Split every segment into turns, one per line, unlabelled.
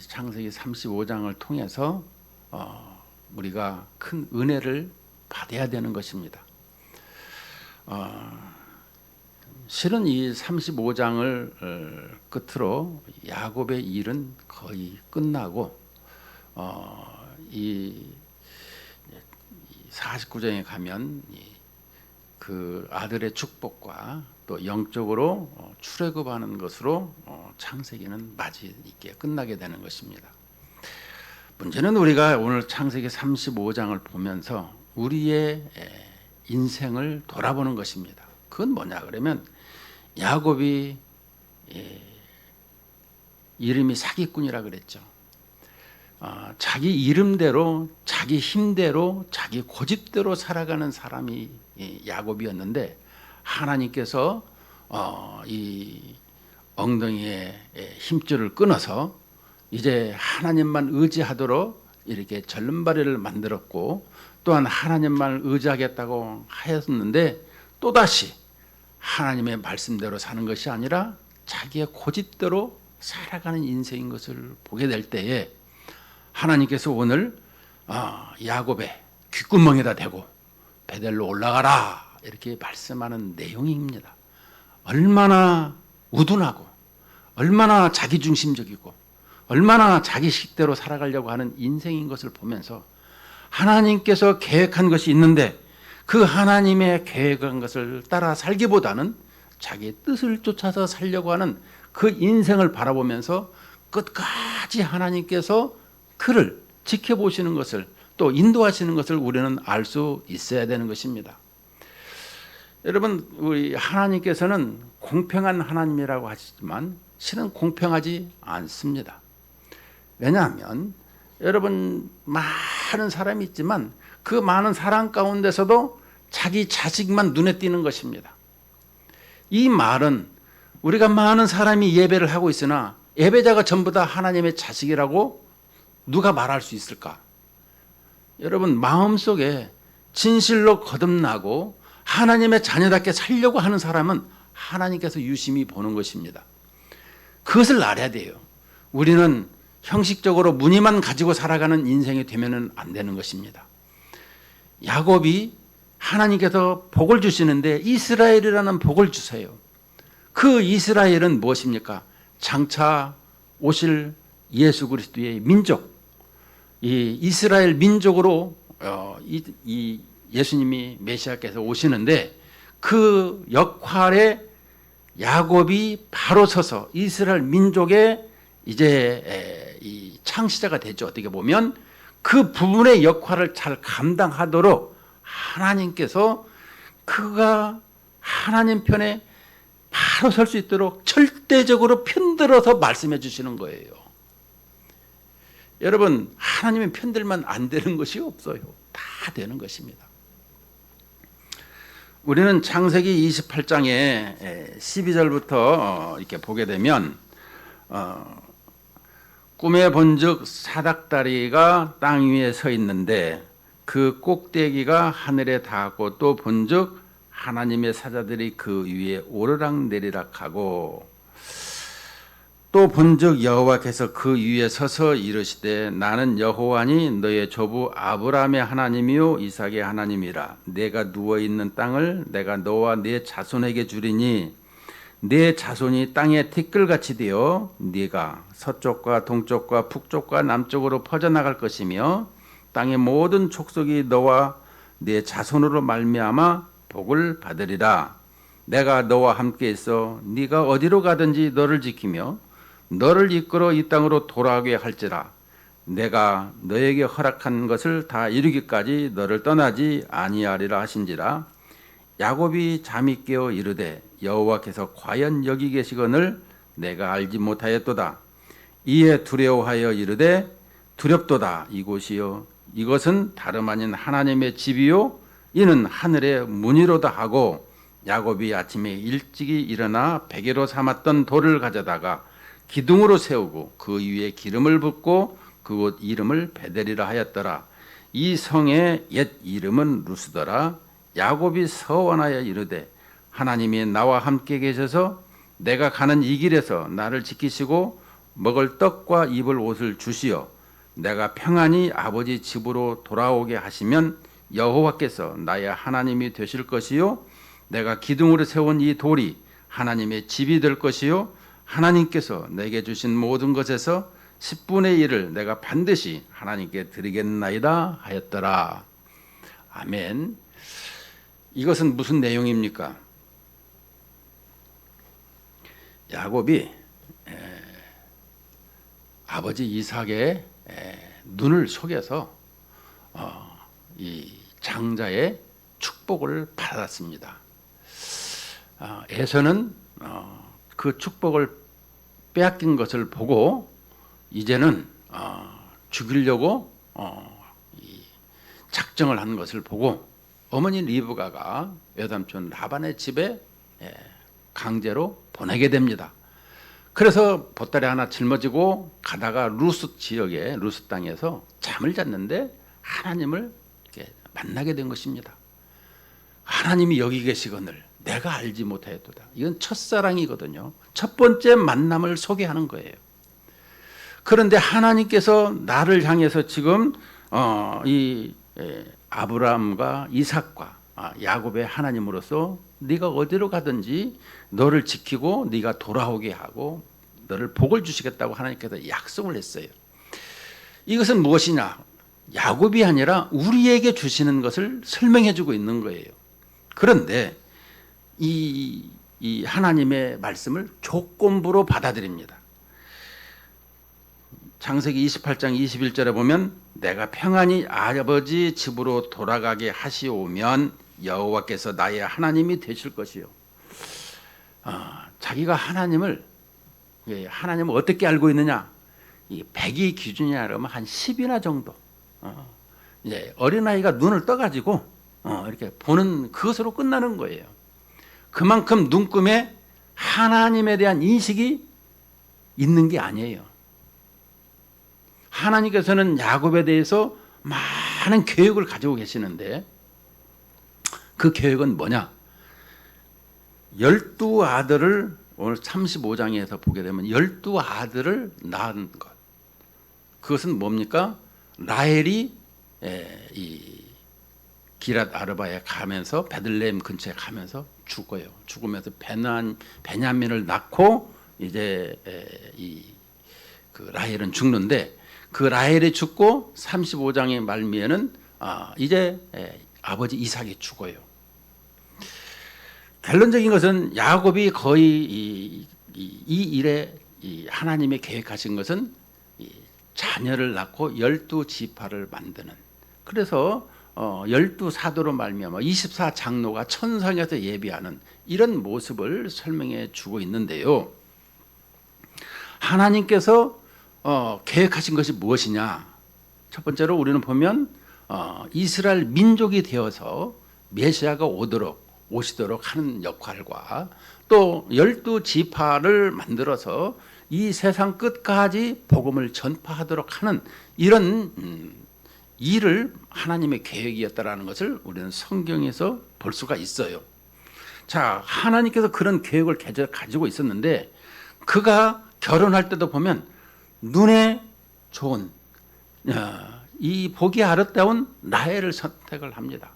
창세기 35장을 통해서 우리가 큰 은혜를 받아야 되는 것입니다. 실은 이 35장을 끝으로 야곱의 일은 거의 끝나고 이 49장에 가면 그 아들의 축복과 또 영적으로 출애굽하는 것으로 창세기는 맞이 있게 끝나게 되는 것입니다. 문제는 우리가 오늘 창세기 35장을 보면서 우리의 인생을 돌아보는 것입니다. 그건 뭐냐 그러면 야곱이 이름이 사기꾼이라 그랬죠. 자기 이름대로 자기 힘대로 자기 고집대로 살아가는 사람이 야곱이었는데 하나님께서 이 엉덩이에 힘줄을 끊어서 이제 하나님만 의지하도록 이렇게 절름발이를 만들었고 또한 하나님만 의지하겠다고 하였는데 또다시 하나님의 말씀대로 사는 것이 아니라 자기의 고집대로 살아가는 인생인 것을 보게 될 때에 하나님께서 오늘 야곱의 귓구멍에다 대고 베델로 올라가라 이렇게 말씀하는 내용입니다. 얼마나 우둔하고 얼마나 자기중심적이고 얼마나 자기 식대로 살아가려고 하는 인생인 것을 보면서 하나님께서 계획한 것이 있는데 그 하나님의 계획한 것을 따라 살기보다는 자기의 뜻을 쫓아서 살려고 하는 그 인생을 바라보면서 끝까지 하나님께서 그를 지켜보시는 것을 또 인도하시는 것을 우리는 알 수 있어야 되는 것입니다. 여러분, 우리 하나님께서는 공평한 하나님이라고 하시지만 실은 공평하지 않습니다. 왜냐하면 여러분 많은 사람이 있지만 그 많은 사람 가운데서도 자기 자식만 눈에 띄는 것입니다. 이 말은 우리가 많은 사람이 예배를 하고 있으나 예배자가 전부 다 하나님의 자식이라고 누가 말할 수 있을까? 여러분 마음속에 진실로 거듭나고 하나님의 자녀답게 살려고 하는 사람은 하나님께서 유심히 보는 것입니다. 그것을 알아야 돼요. 우리는 형식적으로 무늬만 가지고 살아가는 인생이 되면 안 되는 것입니다. 야곱이 하나님께서 복을 주시는데 이스라엘이라는 복을 주세요. 그 이스라엘은 무엇입니까? 장차 오실 예수 그리스도의 민족, 이 이스라엘 민족으로 이 예수님이 메시아께서 오시는데 그 역할에 야곱이 바로 서서 이스라엘 민족의 이제 이 창시자가 되죠. 어떻게 보면 그 부분의 역할을 잘 감당하도록 하나님께서 그가 하나님 편에 바로 설 수 있도록 절대적으로 편들어서 말씀해 주시는 거예요. 여러분 하나님의 편들면 안 되는 것이 없어요. 다 되는 것입니다. 우리는 창세기 28장에 12절부터 이렇게 보게 되면 꿈에 본즉 사닥다리가 땅 위에 서 있는데 그 꼭대기가 하늘에 닿았고 또 본즉 하나님의 사자들이 그 위에 오르락내리락 하고 또 본즉 여호와께서 그 위에 서서 이르시되 나는 여호와니 너의 조부 아브라함의 하나님이요 이삭의 하나님이라. 내가 누워있는 땅을 내가 너와 네 자손에게 주리니 네 자손이 땅에 티끌같이 되어 네가 서쪽과 동쪽과 북쪽과 남쪽으로 퍼져나갈 것이며 땅의 모든 족속이 너와 네 자손으로 말미암아 복을 받으리라. 내가 너와 함께 있어 네가 어디로 가든지 너를 지키며 너를 이끌어 이 땅으로 돌아오게 할지라. 내가 너에게 허락한 것을 다 이루기까지 너를 떠나지 아니하리라 하신지라. 야곱이 잠이 깨어 이르되 여호와께서 과연 여기 계시거늘 내가 알지 못하였도다. 이에 두려워하여 이르되 두렵도다. 이곳이요 이것은 다름 아닌 하나님의 집이요 이는 하늘의 문이로다 하고 야곱이 아침에 일찍이 일어나 베개로 삼았던 돌을 가져다가 기둥으로 세우고 그 위에 기름을 붓고 그곳 이름을 베델이라 하였더라. 이 성의 옛 이름은 루스더라. 야곱이 서원하여 이르되 하나님이 나와 함께 계셔서 내가 가는 이 길에서 나를 지키시고 먹을 떡과 입을 옷을 주시어 내가 평안히 아버지 집으로 돌아오게 하시면 여호와께서 나의 하나님이 되실 것이요 내가 기둥으로 세운 이 돌이 하나님의 집이 될 것이요 하나님께서 내게 주신 모든 것에서 10분의 1을 내가 반드시 하나님께 드리겠나이다 하였더라. 아멘. 이것은 무슨 내용입니까? 야곱이 아버지 이삭의 눈을 속여서 이 장자의 축복을 받았습니다. 에서는 그 축복을 빼앗긴 것을 보고 이제는 죽이려고 작정을 한 것을 보고 어머니 리브가가 외삼촌 라반의 집에 강제로 보내게 됩니다. 그래서 보따리 하나 짊어지고 가다가 루스 지역의 루스 땅에서 잠을 잤는데 하나님을 이렇게 만나게 된 것입니다. 하나님이 여기 계시거늘 내가 알지 못하였도다. 이건 첫사랑이거든요. 첫 번째 만남을 소개하는 거예요. 그런데 하나님께서 나를 향해서 지금 이 아브라함과 이삭과 야곱의 하나님으로서 네가 어디로 가든지 너를 지키고 네가 돌아오게 하고 너를 복을 주시겠다고 하나님께서 약속을 했어요. 이것은 무엇이냐? 야곱이 아니라 우리에게 주시는 것을 설명해 주고 있는 거예요. 그런데 이 하나님의 말씀을 조건부로 받아들입니다. 창세기 28장 21절에 보면 내가 평안히 아버지 집으로 돌아가게 하시오면 여호와께서 나의 하나님이 되실 것이요. 자기가 하나님을 어떻게 알고 있느냐? 이 100이 기준이라 그러면 한 10이나 정도. 이제 어린아이가 눈을 떠가지고 이렇게 보는 그것으로 끝나는 거예요. 그만큼 눈금에 하나님에 대한 인식이 있는 게 아니에요. 하나님께서는 야곱에 대해서 많은 계획을 가지고 계시는데 그 계획은 뭐냐? 12아들을 오늘 35장에서 보게 되면 12아들을 낳은 것. 그것은 뭡니까? 라헬이 이 기랏 아르바에 가면서 베들레헴 근처에 가면서 죽어요. 죽으면서 베냐민을 낳고 이제 그 라헬은 죽는데 그 라헬이 죽고 35장의 말미에는 이제 아버지 이삭이 죽어요. 결론적인 것은 야곱이 거의 이 일에 하나님의 계획하신 것은 자녀를 낳고 12지파를 만드는, 그래서 12사도로 말미암아 24장로가 천상에서 예비하는 이런 모습을 설명해 주고 있는데요. 하나님께서 계획하신 것이 무엇이냐? 첫 번째로 우리는 보면 이스라엘 민족이 되어서 메시아가 오시도록 하는 역할과 또 12지파를 만들어서 이 세상 끝까지 복음을 전파하도록 하는 이런 일을 하나님의 계획이었다라는 것을 우리는 성경에서 볼 수가 있어요. 자, 하나님께서 그런 계획을 가지고 있었는데 그가 결혼할 때도 보면 눈에 좋은 이 보기 아름다운 라헬을 선택을 합니다.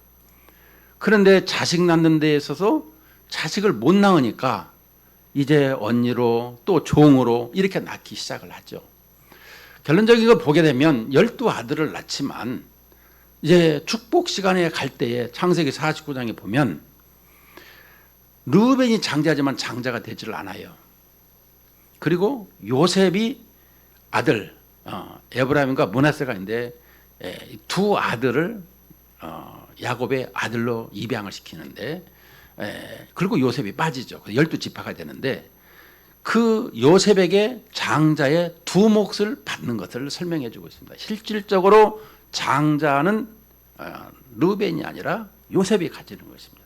그런데 자식 낳는 데 있어서 자식을 못 낳으니까 이제 언니로 또 종으로 이렇게 낳기 시작을 하죠. 결론적인 걸 보게 되면 12아들을 낳지만 이제 축복 시간에 갈 때에 창세기 49장에 보면 르우벤이 장자지만 장자가 되지를 않아요. 그리고 요셉이 아들 에브라임과 므낫세가 있는데 두 아들을 야곱의 아들로 입양을 시키는데 그리고 요셉이 빠지죠. 12지파가 되는데 그 요셉에게 장자의 두 몫을 받는 것을 설명해 주고 있습니다. 실질적으로 장자는 르벤이 아니라 요셉이 가지는 것입니다.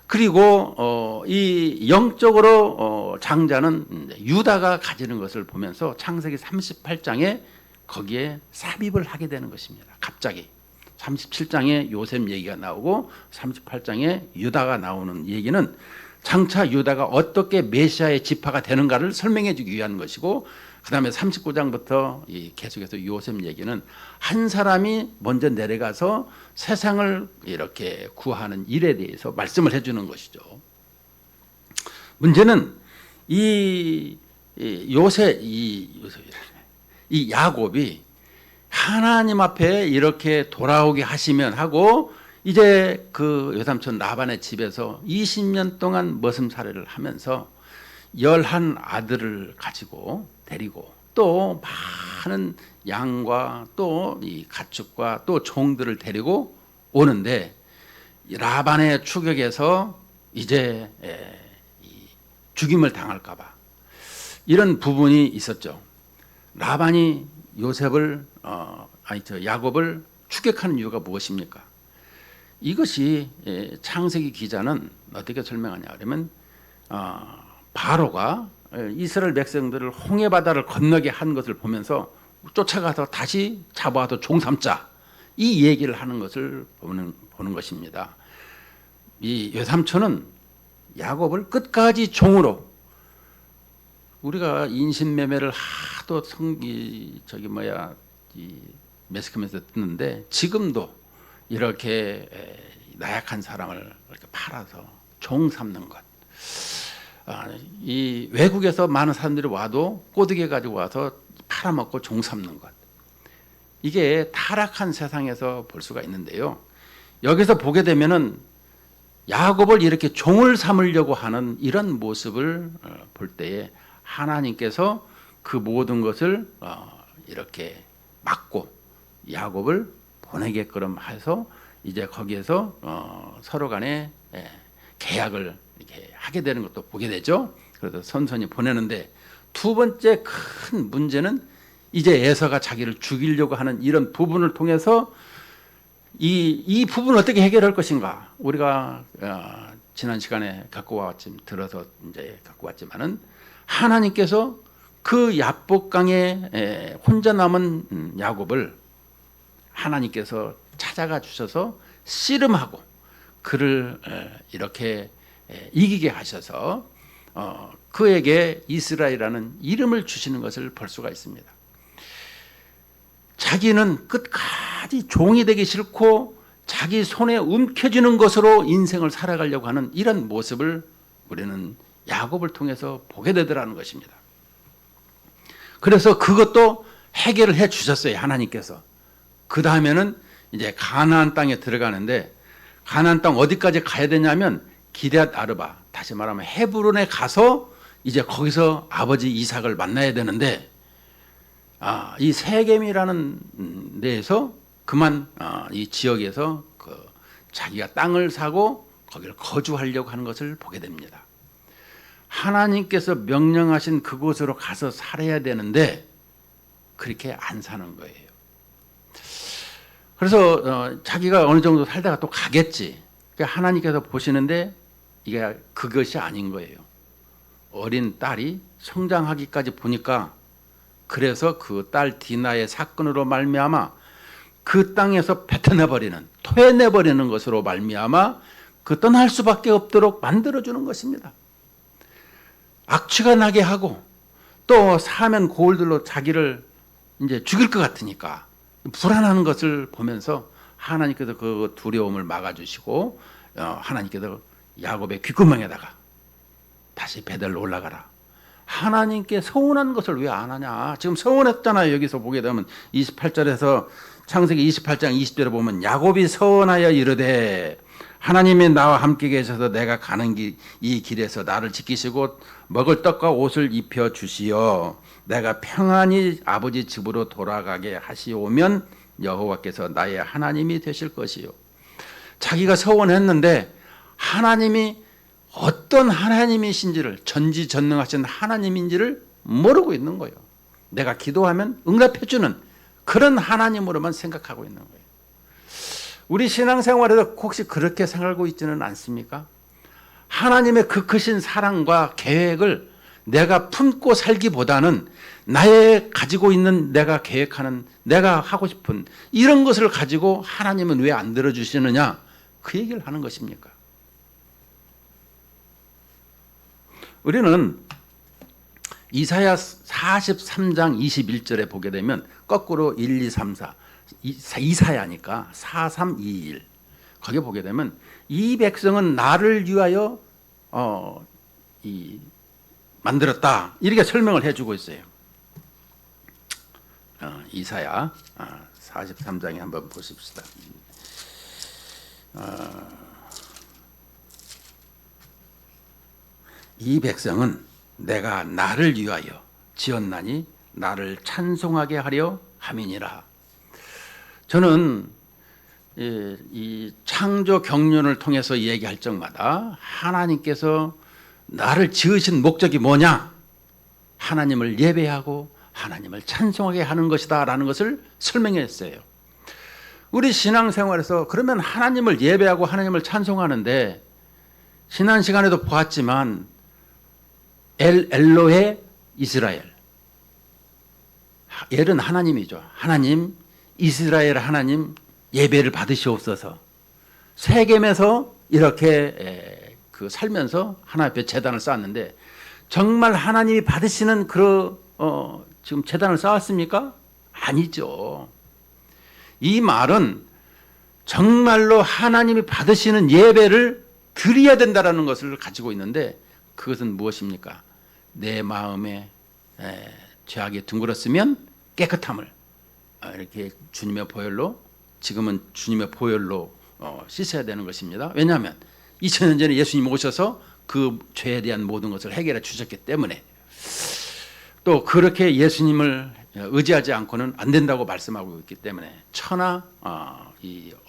그리고 이 영적으로 장자는 유다가 가지는 것을 보면서 창세기 38장에 거기에 삽입을 하게 되는 것입니다. 갑자기 37장에 요셉 얘기가 나오고 38장에 유다가 나오는 얘기는 장차 유다가 어떻게 메시아의 지파가 되는가를 설명해 주기 위한 것이고 그 다음에 39장부터 계속해서 요셉 얘기는 한 사람이 먼저 내려가서 세상을 이렇게 구하는 일에 대해서 말씀을 해주는 것이죠. 문제는 이 야곱이 하나님 앞에 이렇게 돌아오게 하시면 하고 이제 그 외삼촌 라반의 집에서 20년 동안 머슴살이를 하면서 11 아들을 가지고 데리고 또 많은 양과 또 이 가축과 또 종들을 데리고 오는데 라반의 추격에서 이제 죽임을 당할까 봐 이런 부분이 있었죠. 라반이 야곱을 추격하는 이유가 무엇입니까? 이것이 창세기 기자는 어떻게 설명하냐 그러면 바로가 이스라엘 백성들을 홍해 바다를 건너게 한 것을 보면서 쫓아가서 다시 잡아와서 종 삼자 이 얘기를 하는 것을 보는 것입니다. 이 외삼촌은 야곱을 끝까지 종으로 우리가 인신매매를 하도 매스컴에서 듣는데 지금도 이렇게 나약한 사람을 이렇게 팔아서 종 삼는 것. 이 외국에서 많은 사람들이 와도 꼬드겨 가지고 와서 팔아먹고 종 삼는 것. 이게 타락한 세상에서 볼 수가 있는데요. 여기서 보게 되면은 야곱을 이렇게 종을 삼으려고 하는 이런 모습을 볼 때에 하나님께서 그 모든 것을 이렇게 막고 야곱을 보내게끔 해서 이제 거기에서 서로 간에 계약을 이렇게 하게 되는 것도 보게 되죠. 그래서 선선히 보내는데 두 번째 큰 문제는 이제 에서가 자기를 죽이려고 하는 이런 부분을 통해서 이 부분을 어떻게 해결할 것인가 우리가 지난 시간에 들어서 이제 갖고 왔지만은 하나님께서 그 야복강에 혼자 남은 야곱을 하나님께서 찾아가 주셔서 씨름하고 그를 이렇게 이기게 하셔서 그에게 이스라엘이라는 이름을 주시는 것을 볼 수가 있습니다. 자기는 끝까지 종이 되기 싫고 자기 손에 움켜쥐는 것으로 인생을 살아가려고 하는 이런 모습을 우리는 야곱을 통해서 보게 되더라는 것입니다. 그래서 그것도 해결을 해 주셨어요. 하나님께서. 그 다음에는 이제 가나안 땅에 들어가는데 가나안 땅 어디까지 가야 되냐면 기럇 아르바 다시 말하면 헤브론에 가서 이제 거기서 아버지 이삭을 만나야 되는데 이 세겜이라는 데에서 이 지역에서 자기가 땅을 사고 거기를 거주하려고 하는 것을 보게 됩니다. 하나님께서 명령하신 그곳으로 가서 살아야 되는데 그렇게 안 사는 거예요. 그래서 자기가 어느 정도 살다가 또 가겠지. 그러니까 하나님께서 보시는데 이게 그것이 아닌 거예요. 어린 딸이 성장하기까지 보니까 그래서 그 딸 디나의 사건으로 말미암아 그 땅에서 뱉어내버리는 토해내버리는 것으로 말미암아 그 떠날 수밖에 없도록 만들어주는 것입니다. 악취가 나게 하고 또 사면 고울들로 자기를 이제 죽일 것 같으니까 불안한 것을 보면서 하나님께서 그 두려움을 막아주시고 하나님께서 야곱의 귓구멍에다가 다시 베델로 올라가라. 하나님께 서운한 것을 왜 안 하냐. 지금 서운했잖아요. 여기서 보게 되면 28절에서 창세기 28장 20절에 보면 야곱이 서운하여 이르되 하나님이 나와 함께 계셔서 내가 가는 이 길에서 나를 지키시고 먹을 떡과 옷을 입혀 주시어 내가 평안히 아버지 집으로 돌아가게 하시오면 여호와께서 나의 하나님이 되실 것이요. 자기가 서원했는데 하나님이 어떤 하나님이신지를 전지전능하신 하나님인지를 모르고 있는 거예요. 내가 기도하면 응답해주는 그런 하나님으로만 생각하고 있는 거예요. 우리 신앙생활에서 혹시 그렇게 생각하고 있지는 않습니까? 하나님의 그 크신 사랑과 계획을 내가 품고 살기보다는 나의 가지고 있는 내가 계획하는 내가 하고 싶은 이런 것을 가지고 하나님은 왜 안 들어주시느냐 그 얘기를 하는 것입니까? 우리는 이사야 43장 21절에 보게 되면 거꾸로 1, 2, 3, 4 이사야니까 4, 3, 2, 1 거기 보게 되면 이 백성은 나를 위하여 만들었다 이렇게 설명을 해주고 있어요. 이사야 43장에 한번 보십시다. 이 백성은 내가 나를 위하여 지었나니 나를 찬송하게 하려 함이니라. 저는 이 창조 경륜을 통해서 얘기할 적마다 하나님께서 나를 지으신 목적이 뭐냐? 하나님을 예배하고 하나님을 찬송하게 하는 것이다 라는 것을 설명했어요. 우리 신앙생활에서 그러면 하나님을 예배하고 하나님을 찬송하는데 지난 시간에도 보았지만 엘로헤 이스라엘, 엘은 하나님이죠. 하나님, 이스라엘 하나님 예배를 받으시옵소서. 세겜에서 이렇게 살면서 하나님 앞에 제단을 쌓았는데 정말 하나님이 받으시는 지금 제단을 쌓았습니까? 아니죠. 이 말은 정말로 하나님이 받으시는 예배를 드려야 된다는 것을 가지고 있는데 그것은 무엇입니까? 내 마음에 죄악이 둥그렇으면 깨끗함을 이렇게 주님의 보혈로, 지금은 주님의 보혈로 씻어야 되는 것입니다. 왜냐하면 2000년 전에 예수님 오셔서 그 죄에 대한 모든 것을 해결해 주셨기 때문에, 또 그렇게 예수님을 의지하지 않고는 안 된다고 말씀하고 있기 때문에 천하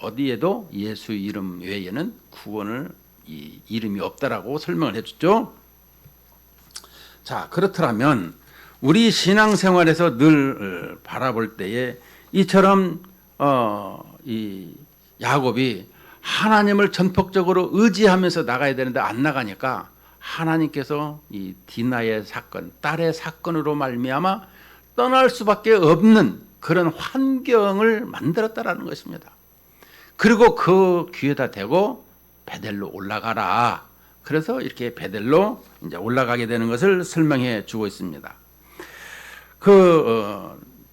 어디에도 예수 이름 외에는 구원을 이름이 없다라고 설명을 해줬죠. 자, 그렇더라면 우리 신앙생활에서 늘 바라볼 때에 이처럼 이 야곱이 하나님을 전폭적으로 의지하면서 나가야 되는데 안 나가니까 하나님께서 이 디나의 사건, 딸의 사건으로 말미암아 떠날 수밖에 없는 그런 환경을 만들었다라는 것입니다. 그리고 그 귀에다 대고 베델로 올라가라. 그래서 이렇게 베델로 이제 올라가게 되는 것을 설명해 주고 있습니다.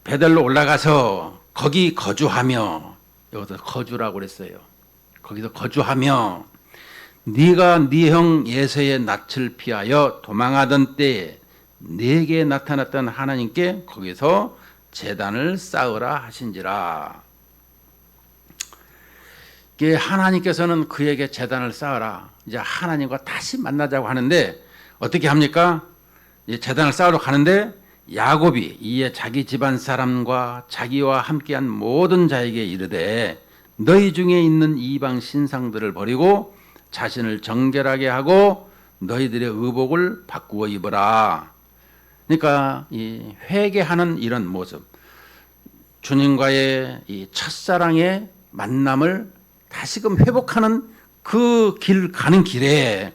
베델로 올라가서 거기 거주하며, 여기서 거주라고 그랬어요. 거기서 거주하며 네가 네 형 예세의 낯을 피하여 도망하던 때에 네게 나타났던 하나님께 거기서 제단을 쌓으라 하신지라. 이게 하나님께서는 그에게 제단을 쌓으라. 이제 하나님과 다시 만나자고 하는데 어떻게 합니까? 제단을 쌓으러 가는데 야곱이 이에 자기 집안 사람과 자기와 함께한 모든 자에게 이르되 너희 중에 있는 이방 신상들을 버리고 자신을 정결하게 하고 너희들의 의복을 바꾸어 입어라. 그러니까 이 회개하는 이런 모습, 주님과의 이 첫사랑의 만남을 다시금 회복하는 그 길 가는 길에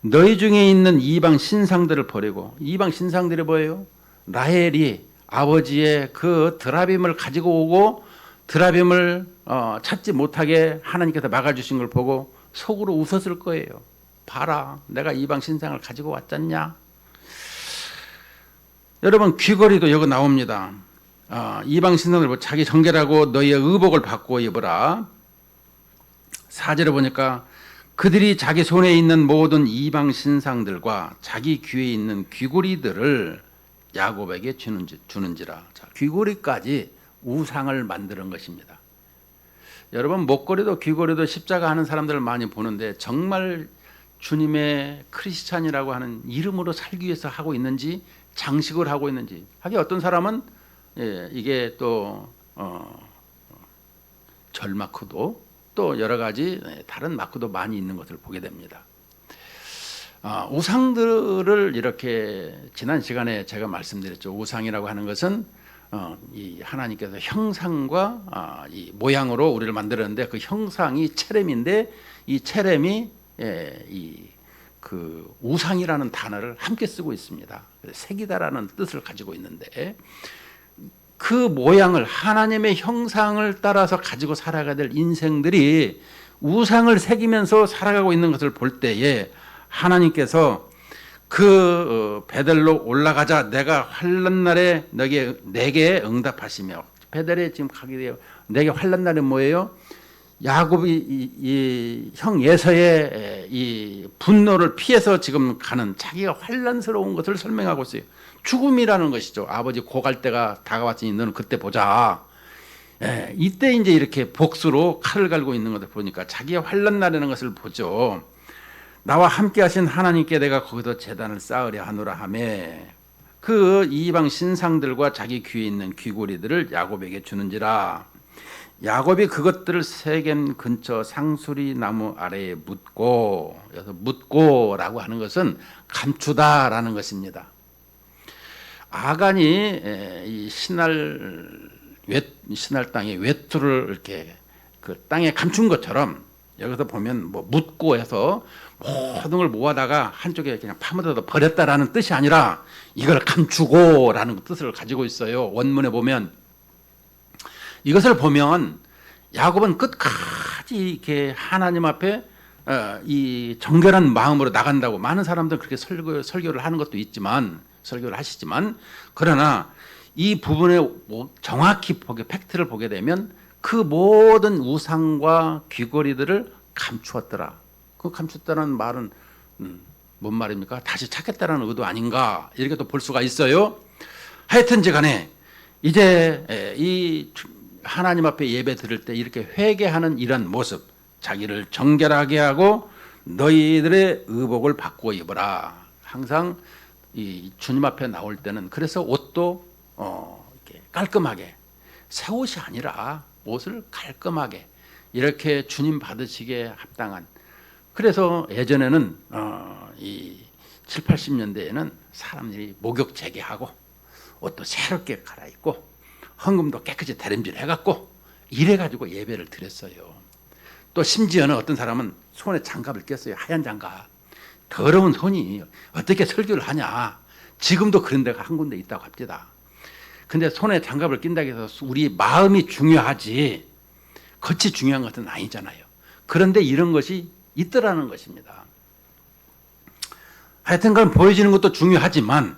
너희 중에 있는 이방 신상들을 버리고, 이방 신상들이 뭐예요? 라헬이 아버지의 그 드라빔을 가지고 오고 드라빔을 찾지 못하게 하나님께서 막아주신 걸 보고 속으로 웃었을 거예요. 봐라, 내가 이방 신상을 가지고 왔잖냐. 여러분, 귀걸이도 여기 나옵니다. 이방 신상들 자기 정결하고 너희의 의복을 바꾸어 입어라. 4절에 보니까 그들이 자기 손에 있는 모든 이방 신상들과 자기 귀에 있는 귀고리들을 야곱에게 주는지라. 자, 귀고리까지 우상을 만드는 것입니다. 여러분, 목걸이도 귀고리도 십자가 하는 사람들을 많이 보는데 정말 주님의 크리스찬이라고 하는 이름으로 살기 위해서 하고 있는지, 장식을 하고 있는지. 하긴 어떤 사람은 이게 또 절마크도 또 여러 가지 다른 마크도 많이 있는 것을 보게 됩니다. 우상들을 이렇게 지난 시간에 제가 말씀드렸죠. 우상이라고 하는 것은 이 하나님께서 형상과 이 모양으로 우리를 만들었는데 그 형상이 체렘인데 이 체렘이 그 우상이라는 단어를 함께 쓰고 있습니다. 색이다라는 뜻을 가지고 있는데 그 모양을, 하나님의 형상을 따라서 가지고 살아가야 될 인생들이 우상을 새기면서 살아가고 있는 것을 볼 때에 하나님께서 베델로 올라가자. 내가 환난 날에 내게 응답하시며. 베델에 지금 가게 돼요. 내게 환난 날은 뭐예요? 야곱이 형 에서의 이 분노를 피해서 지금 가는 자기가 환난스러운 것을 설명하고 있어요. 죽음이라는 것이죠. 아버지 고갈 때가 다가왔으니 너는 그때 보자. 이때 이제 이렇게 복수로 칼을 갈고 있는 것을 보니까 자기의 환난 날이라는 것을 보죠. 나와 함께 하신 하나님께 내가 거기서 제단을 쌓으려 하노라 하매 그 이방 신상들과 자기 귀에 있는 귀고리들을 야곱에게 주는지라. 야곱이 그것들을 세겜 근처 상수리 나무 아래에 묻고, 여기서 묻고라고 하는 것은 감추다라는 것입니다. 아간이 이 신할 땅에 외투를 이렇게 그 땅에 감춘 것처럼 여기서 보면 뭐 묻고 해서 모든 걸 모아다가 한쪽에 그냥 파묻어서 버렸다라는 뜻이 아니라 이걸 감추고라는 뜻을 가지고 있어요. 원문에 보면 이것을 보면 야곱은 끝까지 이렇게 하나님 앞에 이 정결한 마음으로 나간다고 많은 사람들은 그렇게 설교를 하는 것도 있지만 설교를 하시지만 그러나 이 부분에 정확히 팩트를 보게 되면 그 모든 우상과 귀걸이들을 감추었더라. 그 감추었다는 말은 뭔 말입니까? 다시 찾겠다는 의도 아닌가 이렇게 또 볼 수가 있어요. 하여튼지 간에 이제 이 하나님 앞에 예배 드릴 때 이렇게 회개하는 이런 모습, 자기를 정결하게 하고 너희들의 의복을 바꾸어 입어라. 항상 이 주님 앞에 나올 때는 그래서 옷도 이렇게 깔끔하게 새 옷이 아니라 옷을 깔끔하게 이렇게 주님 받으시기에 합당한. 그래서 예전에는 이 7, 80년대에는 사람들이 목욕 재개하고 옷도 새롭게 갈아입고 헌금도 깨끗이 다림질 해갖고 이래가지고 예배를 드렸어요. 또 심지어는 어떤 사람은 손에 장갑을 꼈어요. 하얀 장갑. 더러운 손이 어떻게 설교를 하냐. 지금도 그런 데가 한 군데 있다고 합니다. 근데 손에 장갑을 낀다고 해서 우리 마음이 중요하지 겉이 중요한 것은 아니잖아요. 그런데 이런 것이 있더라는 것입니다. 하여튼간 보여지는 것도 중요하지만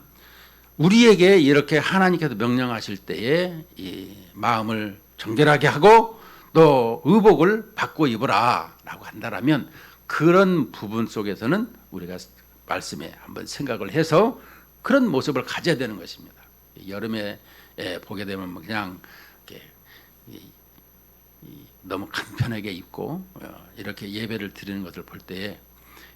우리에게 이렇게 하나님께서 명령하실 때에 이 마음을 정결하게 하고 또 의복을 바꿔 입으라 라고 한다면 그런 부분 속에서는 우리가 말씀에 한번 생각을 해서 그런 모습을 가져야 되는 것입니다. 여름에 보게 되면 그냥 이렇게 너무 간편하게 입고 이렇게 예배를 드리는 것을 볼 때에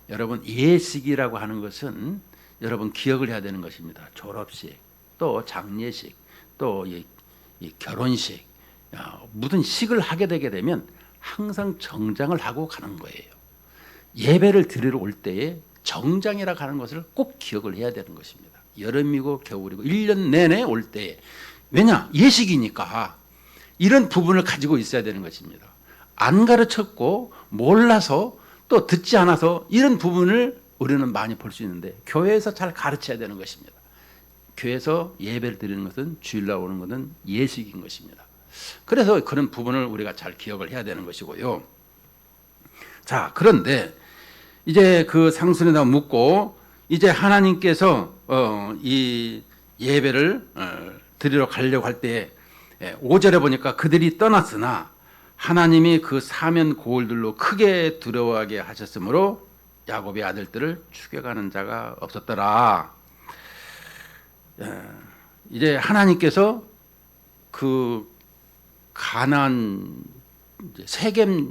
여러분 예식이라고 하는 것은 여러분 기억을 해야 되는 것입니다. 졸업식, 또 장례식, 또 이 결혼식, 무슨 식을 하게 되게 되면 항상 정장을 하고 가는 거예요. 예배를 드리러 올 때에 정장이라고 하는 것을 꼭 기억을 해야 되는 것입니다. 여름이고 겨울이고 1년 내내 올 때에 왜냐? 예식이니까 이런 부분을 가지고 있어야 되는 것입니다. 안 가르쳤고 몰라서 또 듣지 않아서 이런 부분을 우리는 많이 볼 수 있는데 교회에서 잘 가르쳐야 되는 것입니다. 교회에서 예배를 드리는 것은 주일 나오는 것은 예식인 것입니다. 그래서 그런 부분을 우리가 잘 기억을 해야 되는 것이고요. 자, 그런데 이제 그 상순에다 묻고 이제 하나님께서 이 예배를 드리러 가려고 할 때에 5절에 보니까 그들이 떠났으나 하나님이 그 사면 고울들로 크게 두려워하게 하셨으므로 야곱의 아들들을 죽여가는 자가 없었더라. 이제 하나님께서 그 가나안 세겜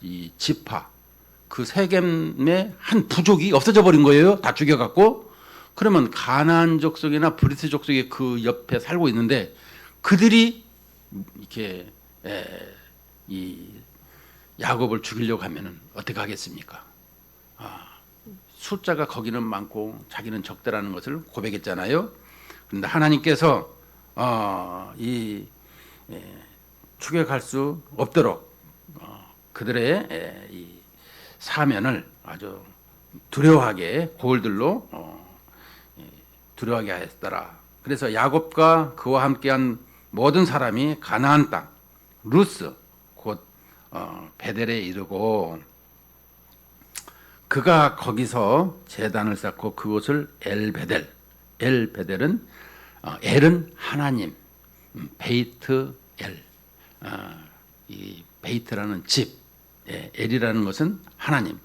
이 지파 그 세겜의 한 부족이 없어져 버린 거예요. 다 죽여갖고. 그러면 가나안 족속이나 브리스 족속이 그 옆에 살고 있는데 그들이 이렇게 이 야곱을 죽이려고 하면은 어떻게 하겠습니까? 숫자가 거기는 많고 자기는 적대라는 것을 고백했잖아요. 그런데 하나님께서 추격할 수 없도록 그들의 이 사면을 아주 두려워하게 고울들로 두려워하게 하였더라. 그래서 야곱과 그와 함께한 모든 사람이 가나안 땅 루스 곧 베델에 이르고 그가 거기서 제단을 쌓고 그곳을 엘베델, 엘베델은 엘은 하나님, 베이트 엘, 이 베이트라는 집, 엘이라는 것은 하나님,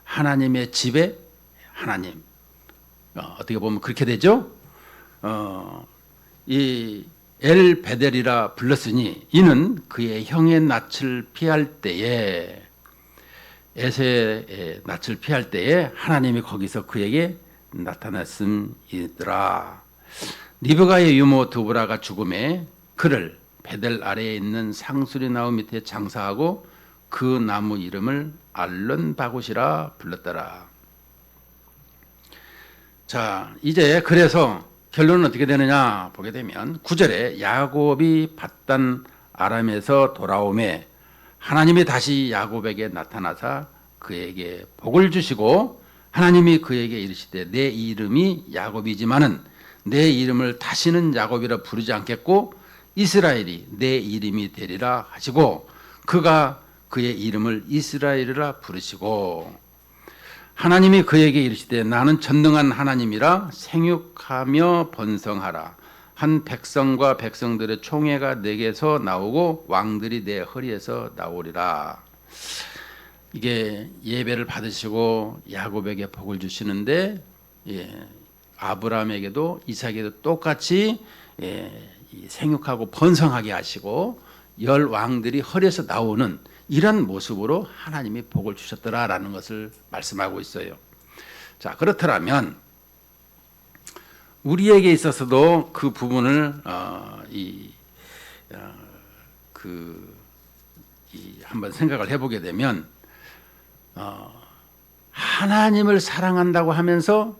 하나님의 집에 하나님. 어떻게 보면 그렇게 되죠. 이 엘베델이라 불렀으니 이는 그의 형의 낯을 피할 때에, 에서의 낯을 피할 때에 하나님이 거기서 그에게 나타났음이더라. 리브가의 유모 드보라가 죽음에 그를 베델 아래에 있는 상수리 나무 밑에 장사하고 그 나무 이름을 알론 바굿이라 불렀더라. 자, 이제 그래서 결론은 어떻게 되느냐 보게 되면 9절에 야곱이 밧단 아람에서 돌아오매 하나님이 다시 야곱에게 나타나사 그에게 복을 주시고 하나님이 그에게 이르시되 내 이름이 야곱이지만은 내 이름을 다시는 야곱이라 부르지 않겠고 이스라엘이 내 이름이 되리라 하시고 그가 그의 이름을 이스라엘이라 부르시고 하나님이 그에게 이르시되 나는 전능한 하나님이라 생육하며 번성하라. 한 백성과 백성들의 총회가 내게서 나오고 왕들이 내 허리에서 나오리라. 이게 예배를 받으시고 야곱에게 복을 주시는데 아브라함에게도 이삭에게도 똑같이 생육하고 번성하게 하시고 열 왕들이 허리에서 나오는 이런 모습으로 하나님이 복을 주셨더라라는 것을 말씀하고 있어요. 자, 그렇더라면 우리에게 있어서도 그 부분을 한번 생각을 해보게 되면 하나님을 사랑한다고 하면서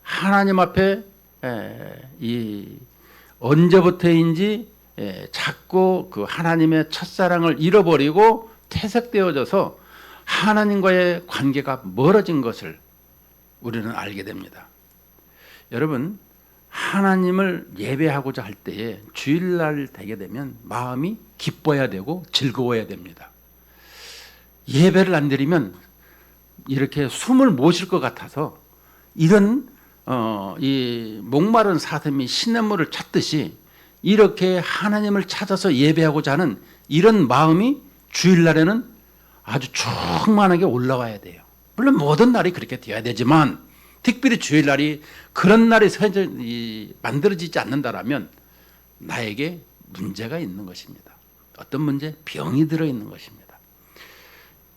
하나님 앞에 언제부터인지 자꾸 그 하나님의 첫사랑을 잃어버리고 퇴색되어져서 하나님과의 관계가 멀어진 것을 우리는 알게 됩니다. 여러분, 하나님을 예배하고자 할 때에 주일날 되게 되면 마음이 기뻐야 되고 즐거워야 됩니다. 예배를 안 드리면 이렇게 숨을 못 쉴 것 같아서 이런 이 목마른 사슴이 시냇물을 찾듯이 이렇게 하나님을 찾아서 예배하고자 하는 이런 마음이 주일날에는 아주 충만하게 올라와야 돼요. 물론 모든 날이 그렇게 되어야 되지만 특별히 주일날이 그런 날이 만들어지지 않는다라면 나에게 문제가 있는 것입니다. 어떤 문제? 병이 들어있는 것입니다.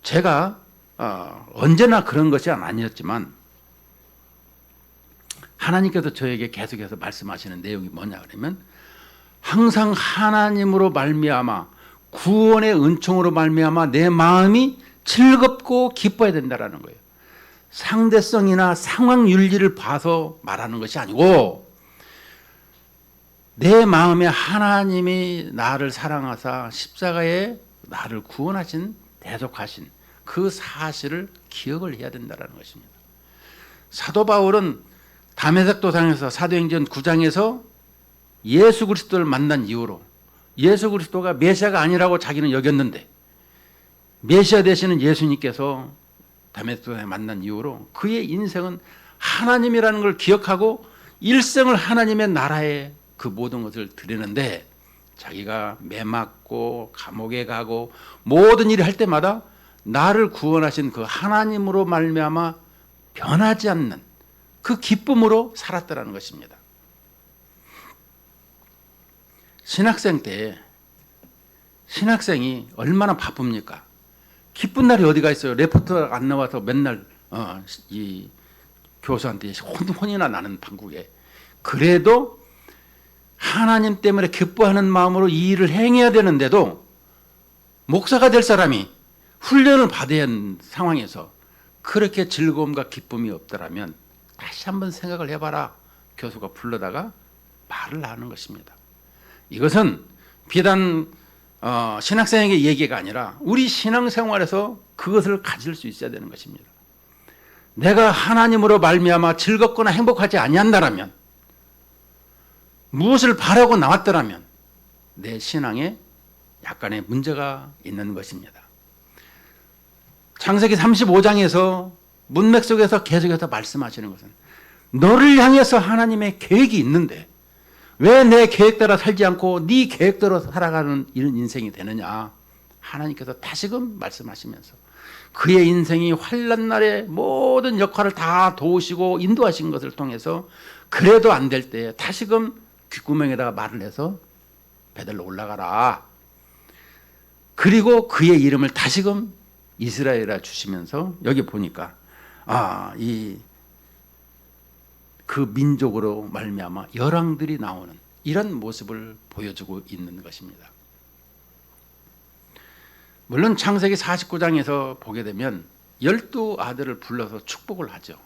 제가 언제나 그런 것이 아니었지만 하나님께서 저에게 계속해서 말씀하시는 내용이 뭐냐 그러면 항상 하나님으로 말미암아 구원의 은총으로 말미암아 내 마음이 즐겁고 기뻐야 된다라는 거예요. 상대성이나 상황 윤리를 봐서 말하는 것이 아니고 내 마음에 하나님이 나를 사랑하사 십자가에 나를 구원하신 대속하신 그 사실을 기억을 해야 된다는 것입니다. 사도 바울은 다메섹 도상에서 사도행전 9장에서 예수 그리스도를 만난 이후로 예수 그리스도가 메시아가 아니라고 자기는 여겼는데 메시아 되시는 예수님께서 다메섹 도상에 만난 이후로 그의 인생은 하나님이라는 걸 기억하고 일생을 하나님의 나라에 그 모든 것을 드리는데 자기가 매 맞고 감옥에 가고 모든 일을 할 때마다 나를 구원하신 그 하나님으로 말미암아 변하지 않는 그 기쁨으로 살았다는 것입니다. 신학생 때 신학생이 얼마나 바쁩니까? 기쁜 날이 어디가 있어요? 레포터 안 나와서 맨날 이 교수한테 혼이나 나는 판국에 그래도 하나님 때문에 기뻐하는 마음으로 이 일을 행해야 되는데도 목사가 될 사람이 훈련을 받아야 하는 상황에서 그렇게 즐거움과 기쁨이 없더라면 다시 한번 생각을 해봐라. 교수가 불러다가 말을 하는 것입니다. 이것은 비단 신학생에게 얘기가 아니라 우리 신앙생활에서 그것을 가질 수 있어야 되는 것입니다. 내가 하나님으로 말미암아 즐겁거나 행복하지 아니한다라면 무엇을 바라고 나왔더라면 내 신앙에 약간의 문제가 있는 것입니다. 창세기 35장에서 문맥 속에서 계속해서 말씀하시는 것은 너를 향해서 하나님의 계획이 있는데 왜 내 계획대로 살지 않고 네 계획대로 살아가는 이런 인생이 되느냐. 하나님께서 다시금 말씀하시면서 그의 인생이 환난 날에 모든 역할을 다 도우시고 인도하신 것을 통해서 그래도 안 될 때 다시금 귓구멍에다가 말을 해서 베들로 올라가라. 그리고 그의 이름을 다시금 이스라엘이라 주시면서 여기 보니까 그 민족으로 말미암아 열왕들이 나오는 이런 모습을 보여주고 있는 것입니다. 물론 창세기 49장에서 보게 되면 12아들을 불러서 축복을 하죠.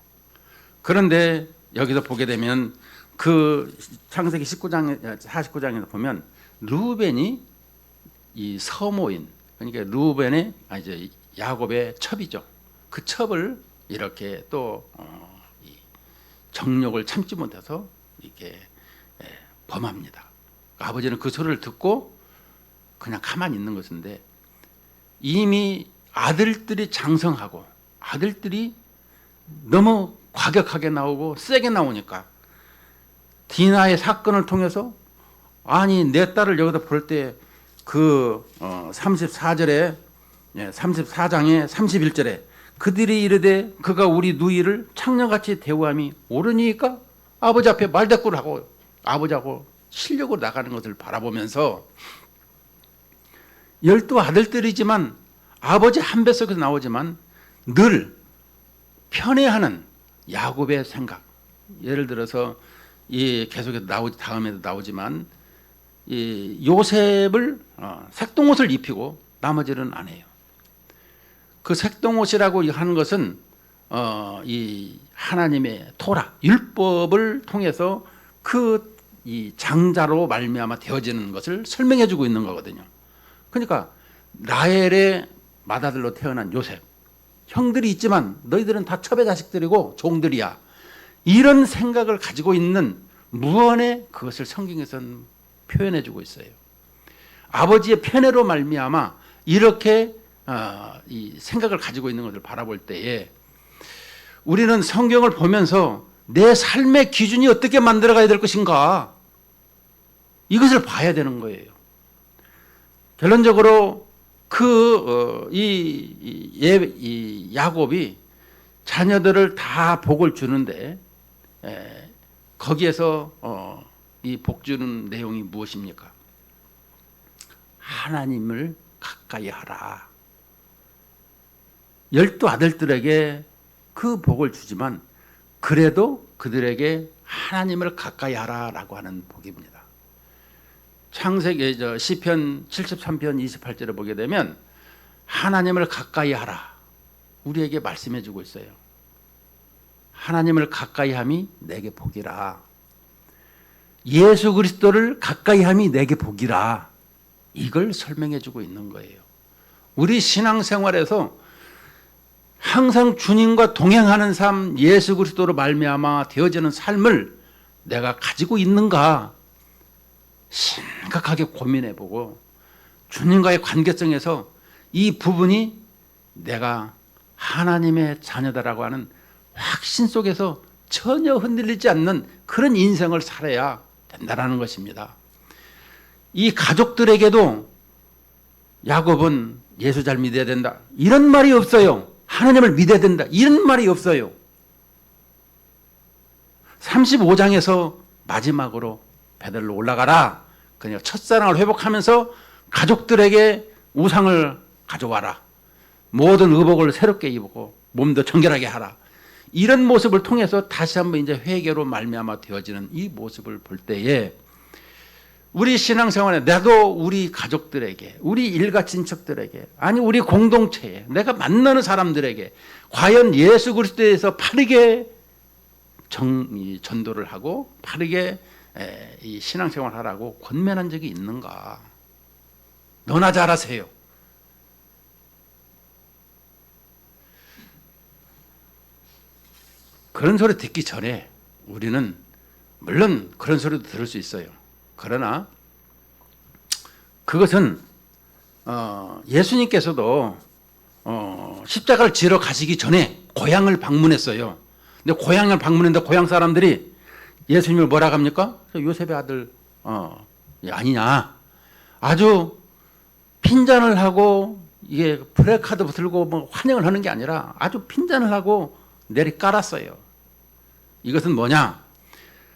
그런데 여기서 보게 되면 그 창세기 49장에서 보면 루벤이 이 서모인, 그러니까 루벤의 이제 야곱의 첩이죠. 그 첩을 이렇게 또 정욕을 참지 못해서 이렇게 범합니다. 아버지는 그 소리를 듣고 그냥 가만히 있는 것인데 이미 아들들이 장성하고 아들들이 너무 과격하게 나오고 세게 나오니까 디나의 사건을 통해서 아니 내 딸을 여기다 볼 때 그 34장의 31절에 그들이 이르되 그가 우리 누이를 창녀같이 대우함이 옳으니까 아버지 앞에 말대꾸를 하고 아버지하고 실력으로 나가는 것을 바라보면서 12아들들이지만 아버지 한 뱃속에서 나오지만 늘 편애하는 야곱의 생각. 예를 들어서 이 계속해서 다음에도 나오지만 이 요셉을 색동옷을 입히고 나머지는 안 해요. 그 색동옷이라고 하는 것은 이 하나님의 토라 율법을 통해서 그 이 장자로 말미암아 되어지는 것을 설명해 주고 있는 거거든요. 그러니까 라헬의 맏아들로 태어난 요셉, 형들이 있지만 너희들은 다 첩의 자식들이고 종들이야. 이런 생각을 가지고 있는 무언의 그것을 성경에서는 표현해 주고 있어요. 아버지의 편애로 말미암아 이렇게 이 생각을 가지고 있는 것을 바라볼 때에 우리는 성경을 보면서 내 삶의 기준이 어떻게 만들어가야 될 것인가 이것을 봐야 되는 거예요. 결론적으로 이 야곱이 자녀들을 다 복을 주는데 거기에서 이 복 주는 내용이 무엇입니까? 하나님을 가까이 하라. 12아들들에게 그 복을 주지만 그래도 그들에게 하나님을 가까이 하라라고 하는 복입니다. 창세기 시편 73편 28절을 보게 되면 하나님을 가까이 하라. 우리에게 말씀해 주고 있어요. 하나님을 가까이 함이 내게 복이라. 예수 그리스도를 가까이 함이 내게 복이라. 이걸 설명해 주고 있는 거예요. 우리 신앙생활에서 항상 주님과 동행하는 삶, 예수 그리스도로 말미암아 되어지는 삶을 내가 가지고 있는가 심각하게 고민해보고 주님과의 관계성에서 이 부분이 내가 하나님의 자녀다라고 하는 확신 속에서 전혀 흔들리지 않는 그런 인생을 살아야 된다는 것입니다. 이 가족들에게도 야곱은 예수 잘 믿어야 된다 이런 말이 없어요. 하나님을 믿어야 된다 이런 말이 없어요. 35장에서 마지막으로 베들로 올라가라. 그냥 첫사랑을 회복하면서 가족들에게 우상을 가져와라. 모든 의복을 새롭게 입고 몸도 정결하게 하라. 이런 모습을 통해서 다시 한번 이제 회개로 말미암아 되어지는 이 모습을 볼 때에 우리 신앙생활에 나도 우리 가족들에게, 우리 일가 친척들에게, 아니 우리 공동체에, 내가 만나는 사람들에게 과연 예수 그리스도에서 바르게 전도를 하고 바르게 이 신앙생활 하라고 권면한 적이 있는가? 너나 잘하세요. 그런 소리 듣기 전에 우리는 물론 그런 소리도 들을 수 있어요. 그러나 그것은 예수님께서도 십자가를 지러 가시기 전에 고향을 방문했어요. 근데 고향을 방문했는데 고향 사람들이 예수님을 뭐라고 합니까? 요셉의 아들 아니냐. 아주 핀잔을 하고 이게 플래카드 들고 뭐 환영을 하는 게 아니라 아주 핀잔을 하고 내리 깔았어요. 이것은 뭐냐?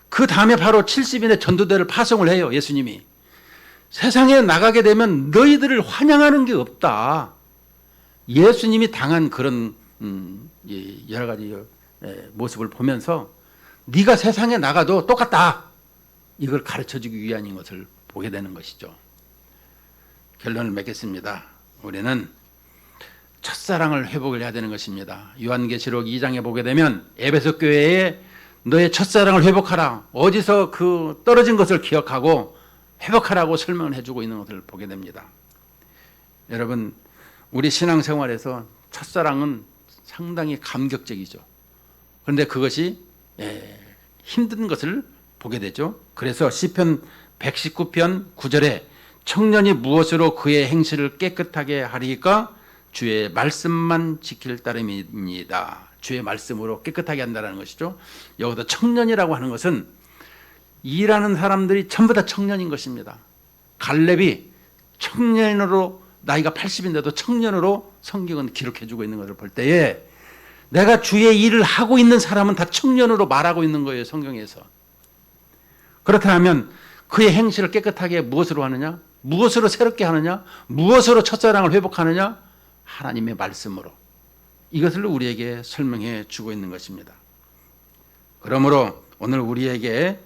그 다음에 바로 70인의 전도대를 파송을 해요. 예수님이. 세상에 나가게 되면 너희들을 환영하는 게 없다. 예수님이 당한 그런 여러 가지 모습을 보면서 네가 세상에 나가도 똑같다. 이걸 가르쳐주기 위한 것을 보게 되는 것이죠. 결론을 맺겠습니다. 우리는 첫사랑을 회복을 해야 되는 것입니다. 요한계시록 2장에 보게 되면 에베소 교회에 너의 첫사랑을 회복하라. 어디서 그 떨어진 것을 기억하고 회복하라고 설명을 해주고 있는 것을 보게 됩니다. 여러분, 우리 신앙생활에서 첫사랑은 상당히 감격적이죠. 그런데 그것이 힘든 것을 보게 되죠. 그래서 시편 119편 9절에 청년이 무엇으로 그의 행실을 깨끗하게 하리까? 주의 말씀만 지킬 따름입니다. 주의 말씀으로 깨끗하게 한다는 것이죠. 여기서 청년이라고 하는 것은 일하는 사람들이 전부 다 청년인 것입니다. 갈렙이 청년으로 나이가 80인데도 청년으로 성경은 기록해주고 있는 것을 볼 때에 내가 주의 일을 하고 있는 사람은 다 청년으로 말하고 있는 거예요. 성경에서. 그렇다면 그의 행실을 깨끗하게 무엇으로 하느냐? 무엇으로 새롭게 하느냐? 무엇으로 첫사랑을 회복하느냐? 하나님의 말씀으로. 이것을 우리에게 설명해 주고 있는 것입니다. 그러므로 오늘 우리에게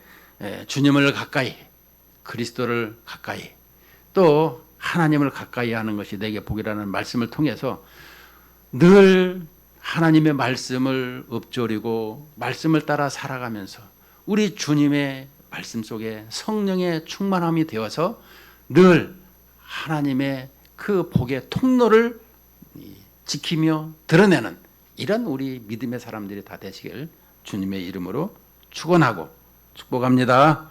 주님을 가까이, 그리스도를 가까이, 또 하나님을 가까이 하는 것이 내게 복이라는 말씀을 통해서 늘 하나님의 말씀을 읊조리고 말씀을 따라 살아가면서 우리 주님의 말씀 속에 성령의 충만함이 되어서 늘 하나님의 그 복의 통로를 지키며 드러내는 이런 우리 믿음의 사람들이 다 되시길 주님의 이름으로 축원하고 축복합니다.